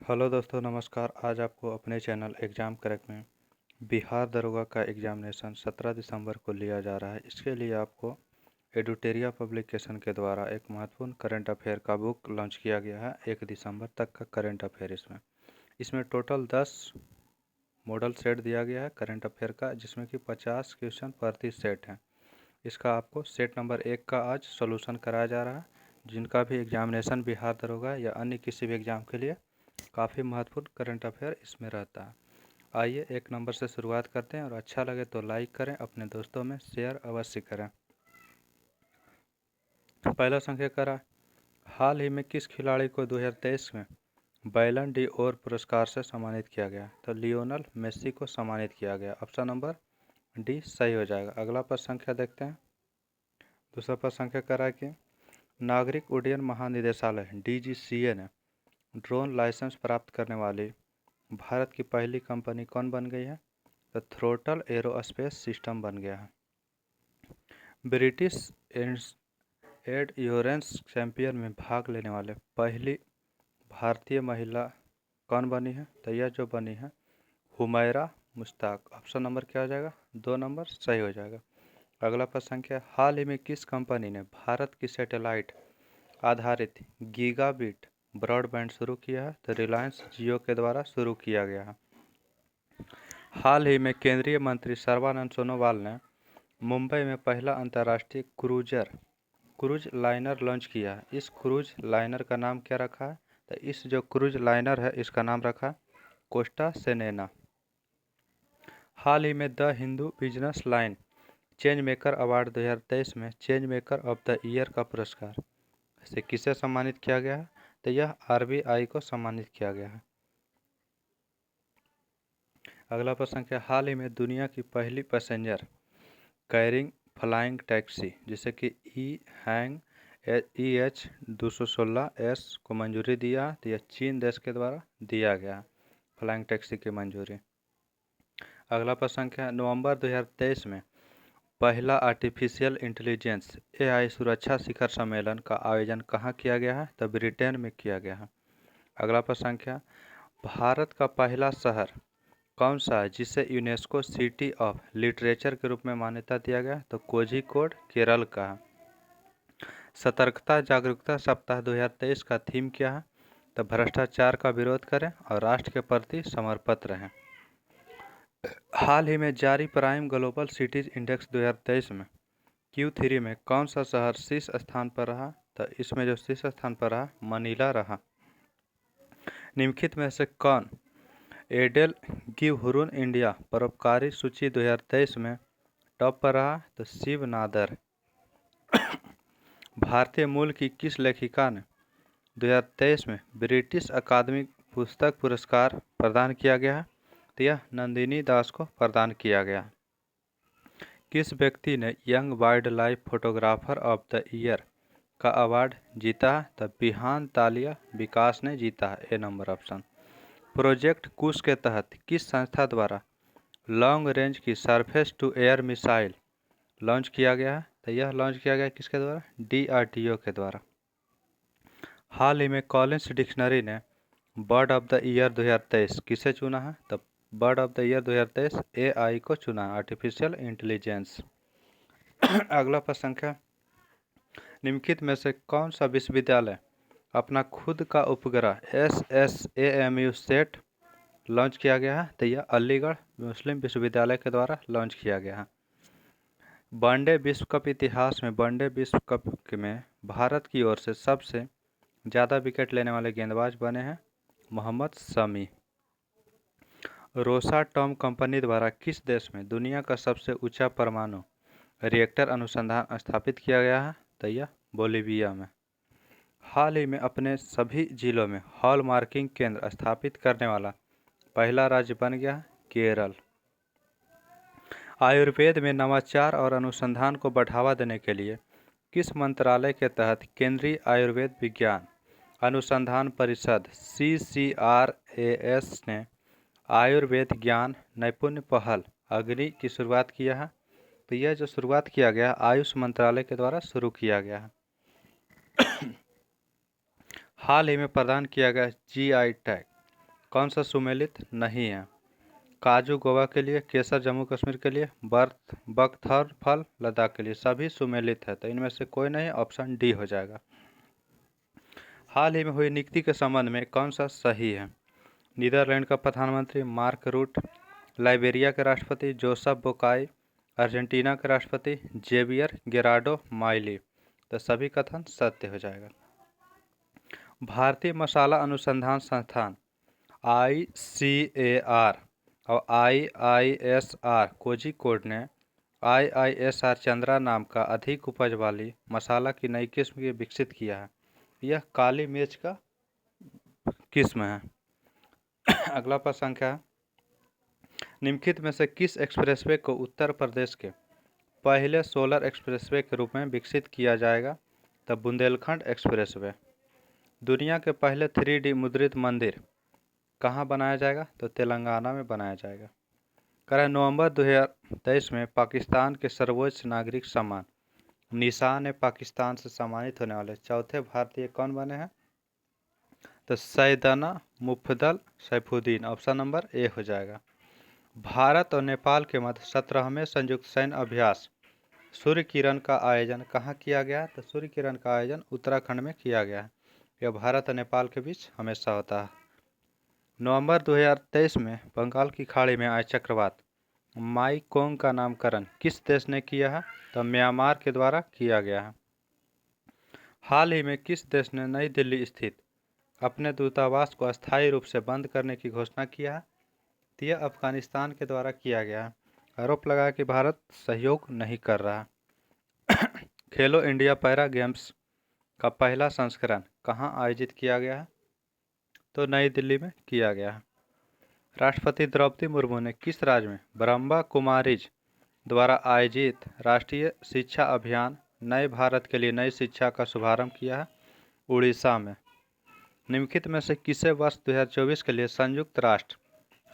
Hello दोस्तों, नमस्कार। आज आपको अपने चैनल एग्ज़ाम क्रैक में बिहार दरोगा का एग्ज़ामिनेशन 17 दिसंबर को लिया जा रहा है। इसके लिए आपको एडुटेरिया पब्लिकेशन के द्वारा एक महत्वपूर्ण करंट अफेयर का बुक लॉन्च किया गया है। 1 दिसंबर तक का करंट अफेयर इसमें टोटल 10 मॉडल सेट दिया गया है करंट अफेयर का, जिसमें कि 50 क्वेश्चन प्रति सेट है। इसका आपको सेट नंबर 1 का आज सोल्यूशन कराया जा रहा है। जिनका भी एग्ज़ामिनेशन बिहार दरोगा या अन्य किसी भी एग्ज़ाम के लिए काफ़ी महत्वपूर्ण करंट अफेयर इसमें रहता है। आइए 1 नंबर से शुरुआत करते हैं और अच्छा लगे तो लाइक करें, अपने दोस्तों में शेयर अवश्य करें। पहला संख्या करा, हाल ही में किस खिलाड़ी को 2023 में बैलन डी ओर पुरस्कार से सम्मानित किया गया? तो लियोनल मेसी को सम्मानित किया गया। ऑप्शन नंबर डी सही हो जाएगा। अगला प्रश्न संख्या देखते हैं। दूसरा प्रश्न संख्या करा कि नागरिक उड्डयन महानिदेशालय DGCA ने ड्रोन लाइसेंस प्राप्त करने वाली भारत की पहली कंपनी कौन बन गई है? तो थ्रोटल एरोस्पेस सिस्टम बन गया है। ब्रिटिश एंड्योरेंस चैंपियन में भाग लेने वाले पहली भारतीय महिला कौन बनी है? तो यह जो बनी है हुमैरा मुश्ताक। ऑप्शन नंबर क्या हो जाएगा? 2 नंबर सही हो जाएगा। अगला प्रश्न संख्या, हाल ही में किस कंपनी ने भारत की सैटेलाइट आधारित गीगाबिट ब्रॉडबैंड शुरू किया है? तो रिलायंस जियो के द्वारा शुरू किया गया है। हाल ही में केंद्रीय मंत्री सर्बानंद सोनोवाल ने मुंबई में पहला अंतर्राष्ट्रीय क्रूज लाइनर लॉन्च किया है। इस क्रूज लाइनर का नाम क्या रखा है? तो इस जो क्रूज लाइनर है इसका नाम रखा है कोस्टा सेनेना। हाल ही में the Hindu business line change maker award 2023 में change maker of the year का पुरस्कार से किसे सम्मानित किया गया है? तो यह RBI को सम्मानित किया गया है। अगला प्रश्न क्या, हाल ही में दुनिया की पहली पैसेंजर कैरिंग फ्लाइंग टैक्सी जिसे कि हैंग EH216S को मंजूरी दिया, तो यह चीन देश के द्वारा दिया गया फ्लाइंग टैक्सी की मंजूरी। अगला प्रश्न क्या, नवंबर 2023 में पहला आर्टिफिशियल इंटेलिजेंस AI सुरक्षा शिखर सम्मेलन का आयोजन कहाँ किया गया है? तो ब्रिटेन में किया गया है। अगला प्रश्न क्या, भारत का पहला शहर कौन सा है जिसे यूनेस्को सिटी ऑफ लिटरेचर के रूप में मान्यता दिया गया? तो कोझिकोड केरल का है। सतर्कता जागरूकता सप्ताह 2023 का थीम क्या है? तो भ्रष्टाचार का विरोध करें और राष्ट्र के प्रति समर्पित रहें। हाल ही में जारी प्राइम ग्लोबल सिटीज इंडेक्स 2023 में Q3 में कौन सा शहर शीर्ष स्थान पर रहा? तो इसमें जो शीर्ष स्थान पर रहा मनीला रहा। निम्नलिखित में से कौन एडेल गिव हुरुन इंडिया परोपकारी सूची 2023 में टॉप पर रहा? तो शिव नादर। भारतीय मूल की किस लेखिका ने 2023 में ब्रिटिश अकादमी पुस्तक पुरस्कार प्रदान किया गया है? तो यह नंदिनी दास को प्रदान किया गया। किस व्यक्ति ने young wildlife photographer of the year का अवार्ड जीता है? तो बिहान तालिया विकास ने जीता है। A number option. Project Kusha के तहत किस संस्था द्वारा लॉन्ग रेंज की surface to air missile launch किया गया है? तो यह लॉन्च किया गया किसके द्वारा? DRDO के द्वारा। हाल ही में कॉलिंस डिक्शनरी ने बर्ड ऑफ द ईयर 2023 किसे चुना है? तो bird of the year 2023 AI को चुना, आर्टिफिशियल इंटेलिजेंस। अगला प्रश्न संख्या, निम्नलिखित में से कौन सा विश्वविद्यालय अपना खुद का उपग्रह SSAMU सेट लॉन्च किया गया है? तो यह अलीगढ़ मुस्लिम विश्वविद्यालय के द्वारा लॉन्च किया गया है। वनडे विश्व कप इतिहास में वनडे विश्व कप में भारत की ओर से सबसे ज़्यादा विकेट लेने वाले गेंदबाज बने हैं मोहम्मद शमी। रोसाटॉम कंपनी द्वारा किस देश में दुनिया का सबसे ऊंचा परमाणु रिएक्टर अनुसंधान स्थापित किया गया है? तो यह बोलीविया में। हाल ही में अपने सभी जिलों में हॉल मार्किंग केंद्र स्थापित करने वाला पहला राज्य बन गया केरल। आयुर्वेद में नवाचार और अनुसंधान को बढ़ावा देने के लिए किस मंत्रालय के तहत केंद्रीय आयुर्वेद विज्ञान अनुसंधान परिषद CCRAS ने आयुर्वेद ज्ञान नैपुण्य पहल अग्नि की शुरुआत किया है? तो यह जो शुरुआत किया गया आयुष मंत्रालय के द्वारा शुरू किया गया है। हाल ही में प्रदान किया गया GI टैग कौन सा सुमेलित नहीं है? काजू गोवा के लिए, केसर जम्मू कश्मीर के लिए, बकथर फल लद्दाख के लिए। सभी सुमेलित है, तो इनमें से कोई नहीं, ऑप्शन डी हो जाएगा। हाल ही में हुई नियुक्ति के संबंध में कौन सा सही है? नीदरलैंड का प्रधानमंत्री मार्क रूट, लाइबेरिया के राष्ट्रपति जोसेफ बोकाई, अर्जेंटीना के राष्ट्रपति जेवियर गेरार्डो माइली। तो सभी कथन सत्य हो जाएगा। भारतीय मसाला अनुसंधान संस्थान ICAR और IISR कोझिकोड ने IISR चंद्रा नाम का अधिक उपज वाली मसाला की नई किस्म की विकसित किया है। यह काली मिर्च का किस्म है। अगला प्रश्न है, निम्नलिखित में से किस एक्सप्रेसवे को उत्तर प्रदेश के पहले सोलर एक्सप्रेसवे के रूप में विकसित किया जाएगा? तब बुंदेलखंड एक्सप्रेसवे। दुनिया के पहले 3D मुद्रित मंदिर कहाँ बनाया जाएगा? तो तेलंगाना में बनाया जाएगा। नवंबर 2023 में पाकिस्तान के सर्वोच्च नागरिक सम्मान निशान ए पाकिस्तान से सम्मानित होने वाले चौथे भारतीय कौन बने हैं? तो Syedna Mufaddal Saifuddin, option number A हो जाएगा। भारत और नेपाल के मध्य 17वें संयुक्त सैन्य अभ्यास सूर्य किरण का आयोजन कहाँ किया गया? तो सूर्य किरण का आयोजन उत्तराखंड में किया गया है। यह भारत और नेपाल के बीच हमेशा होता है। नवंबर 2023 में बंगाल की खाड़ी में आए चक्रवात माईकोंग का नामकरण किस देश ने किया है? तो म्यांमार के द्वारा किया गया है। हाल ही में किस देश ने नई दिल्ली स्थित अपने दूतावास को अस्थायी रूप से बंद करने की घोषणा किया है? तो यह अफगानिस्तान के द्वारा किया गया है। आरोप लगाया कि भारत सहयोग नहीं कर रहा। खेलो इंडिया पैरा गेम्स का पहला संस्करण कहाँ आयोजित किया गया है? तो नई दिल्ली में किया गया है। राष्ट्रपति द्रौपदी मुर्मू ने किस राज्य में ब्रह्मा कुमारीज द्वारा आयोजित राष्ट्रीय शिक्षा अभियान नए भारत के लिए नई शिक्षा का शुभारंभ किया है? उड़ीसा में। निम्नलिखित में से किसे वर्ष 2024 के लिए संयुक्त राष्ट्र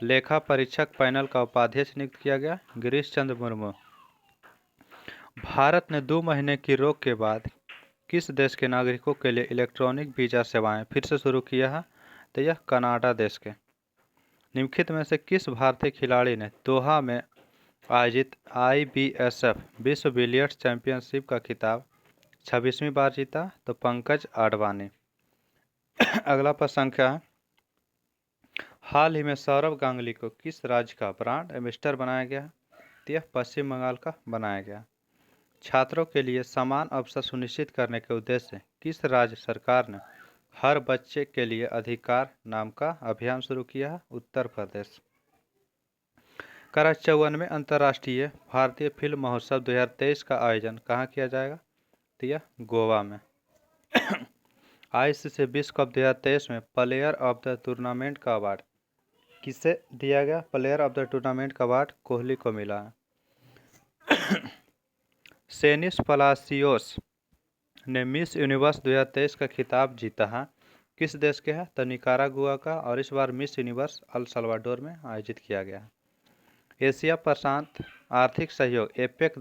लेखा परीक्षक पैनल का उपाध्यक्ष नियुक्त किया गया? गिरीश चंद्र मुर्मू। भारत ने 2 महीने की रोक के बाद किस देश के नागरिकों के लिए इलेक्ट्रॉनिक वीजा सेवाएं फिर से शुरू किया है? तो यह कनाडा देश के। निम्नलिखित में से किस भारतीय खिलाड़ी ने दोहा में आयोजित IBSF विश्व बिलियर्ड्स चैंपियनशिप का खिताब 26वीं बार जीता? तो पंकज आडवाणी। अगला प्रश्न है, हाल ही में सौरव गांगुली को किस राज्य का ब्रांड एम्बेसडर बनाया गया? तो यह पश्चिम बंगाल का बनाया गया। छात्रों के लिए समान अवसर सुनिश्चित करने के उद्देश्य से किस राज्य सरकार ने हर बच्चे के लिए अधिकार नाम का अभियान शुरू किया है? उत्तर प्रदेश। 54वें अंतर्राष्ट्रीय भारतीय फिल्म महोत्सव 2023 का आयोजन कहाँ किया जाएगा? तो यह गोवा में। ICC विश्व कप 2023 में प्लेयर ऑफ द टूर्नामेंट का अवार्ड किसे दिया गया? प्लेयर ऑफ द टूर्नामेंट का अवार्ड कोहली को मिला है। सेनिस पलासियोस ने मिस यूनिवर्स 2023 का खिताब जीता है। किस देश के है? तो निकारागुआ का, और इस बार मिस यूनिवर्स अल सल्वाडोर में आयोजित किया गया है। एशिया प्रशांत आर्थिक सहयोग एपेक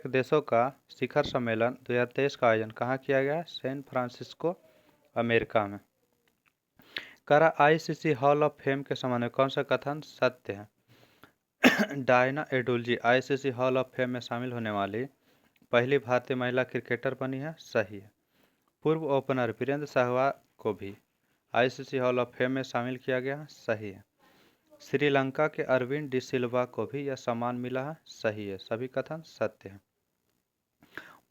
देशों का शिखर सम्मेलन 2023 का आयोजन कहाँ किया गया? सैन फ्रांसिस्को, अमेरिका में। ICC हॉल ऑफ फेम के संबंध में कौन सा कथन सत्य है? Diana Edulji ICC hall of fame में शामिल होने वाली पहली भारतीय महिला क्रिकेटर बनी है। सही है। पूर्व ओपनर वीरेंद्र सहवाग को भी ICC हॉल ऑफ फेम में शामिल किया गया। सही है। श्रीलंका के अरविंद डी सिल्वा को भी यह सम्मान मिला है। सही है। सभी कथन सत्य है।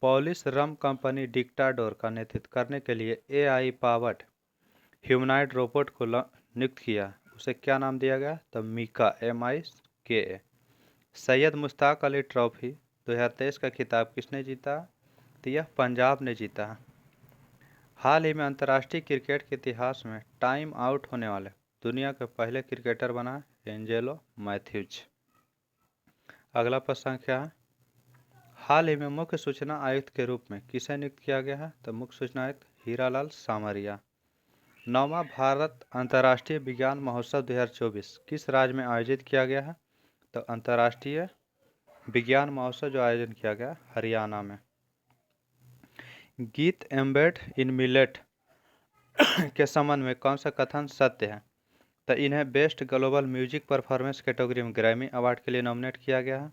पॉलिश रम कंपनी डिक्टाडोर का नेतृत्व करने के लिए AI पावर्ड ह्यूमनॉइड रोबोट को नियुक्त किया। उसे क्या नाम दिया गया? तो मीका MIKA। सैयद मुश्ताक अली ट्रॉफी 2023 का खिताब किसने जीता? तो यह पंजाब ने जीता है। हाल ही में अंतर्राष्ट्रीय क्रिकेट के इतिहास में टाइम आउट होने वाले दुनिया के पहले क्रिकेटर बना एंजेलो मैथ्यूज। अगला प्रश्न क्या है? हाल ही में मुख्य सूचना आयुक्त के रूप में किसे नियुक्त किया गया है? तो मुख्य सूचना आयुक्त हीरालाल सामरिया। 9वां भारत अंतर्राष्ट्रीय विज्ञान महोत्सव 2024 किस राज्य में आयोजित किया गया है? तो अंतर्राष्ट्रीय विज्ञान महोत्सव जो आयोजन किया गया हरियाणा में। गीत एम्बेड इन मिलेट के संबंध में कौन सा कथन सत्य है? तो इन्हें best global music performance category में ग्रैमी अवार्ड के लिए नॉमिनेट किया गया है।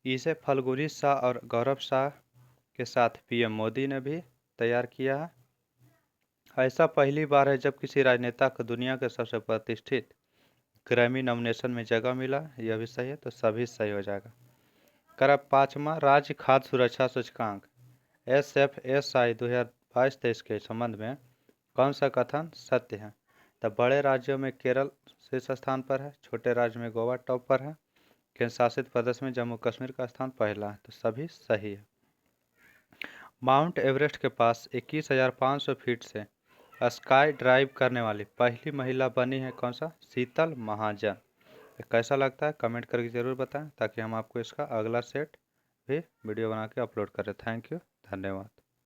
इसे फल्गुनी शाह और गौरव शाह के साथ पीएम मोदी ने भी तैयार किया है। ऐसा पहली बार है जब किसी राजनेता को दुनिया के सबसे प्रतिष्ठित ग्रैमी नॉमिनेशन में जगह मिला। यह भी सही है, तो सभी सही हो जाएगा। कर 5वां राज्य खाद्य सुरक्षा सूचकांक SFSI 2022-23 के संबंध में कौन सा कथन सत्य है? तो बड़े राज्यों में केरल शीर्ष स्थान पर है, छोटे राज्य में गोवा टॉप पर है, केंद्र शासित प्रदेश में जम्मू कश्मीर का स्थान पहला है, तो सभी सही है। माउंट एवरेस्ट के पास 21,500 फीट से स्काई ड्राइव करने वाली पहली महिला बनी है कौन सा? शीतल महाजन। कैसा लगता है कमेंट करके ज़रूर बताएं, ताकि हम आपको इसका अगला सेट भी वीडियो बना के अपलोड करें। थैंक यू, धन्यवाद।